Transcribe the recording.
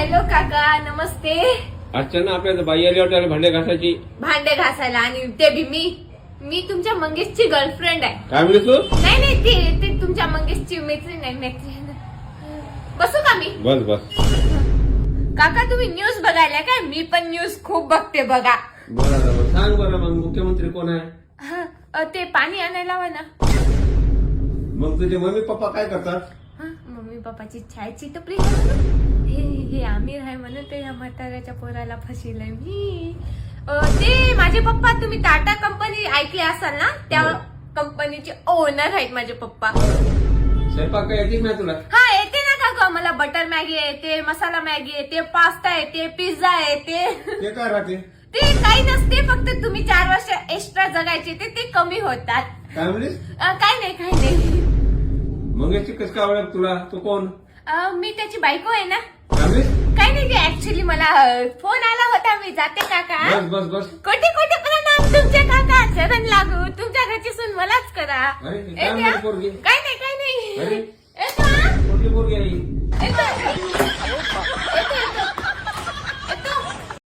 Hello काका, नमस्ते. अर्चना आपल्या बाई आली वाटतं भांडे घासायची. भांडे घासायला आणि ते बी मी तुमच्या मंगेशची गर्लफ्रेंड आहे. काय म्हणलीस तू? नाही ते तुमच्या मंगेशची मैत्रीण आहे. मैत्रीण बसू का मी? बस बस. काका तुम्ही न्यूज बघायला काय? मी पण न्यूज खूप बघते बघा. बरं सांग बरं, मग मुख्यमंत्री कोण आहे? ते पाणी आणायला हवं ना. मग तुझे मम्मी पप्पा काय करतात? मम्मी पप्पाची छायची टपरी. हे आमिर आहे म्हणून ते या म्हाताऱ्याच्या पोराला फसिलंय मी. ते माझे पप्पा, तुम्ही टाटा कंपनी ऐकली असाल ना, त्या कंपनीचे ओनर आहेत माझे पप्पा. स्वयंपाक काय येते ना तुला? हा येते ना काका, मला बटर मॅगी येते, मसाला मॅगी येते, पास्ता येते, पिझ्झा येते. ते काय राहते? ते काही नसते, फक्त तुम्ही 4 वर्ष एक्स्ट्रा जगायचे ते कमी होतात. काय म्हणलीस? काही नाही. मंगेशची कस काय आवडत तुला? तू कोण? मी त्याची बायको आहे ना. काय म्हणलीस? काही नाही, ते ऍक्च्युली मला फोन आला होता. मी जाते काका. बस बस बस. कोटी प्रणाम तुमच्या काका. चरण लागू, तुमच्या घरची सून मलाच करा. अरे, काय म्हणली पोरगी? काही नाही. अरे. येतो हा? कुठली पोरगी आहे ही? येतो.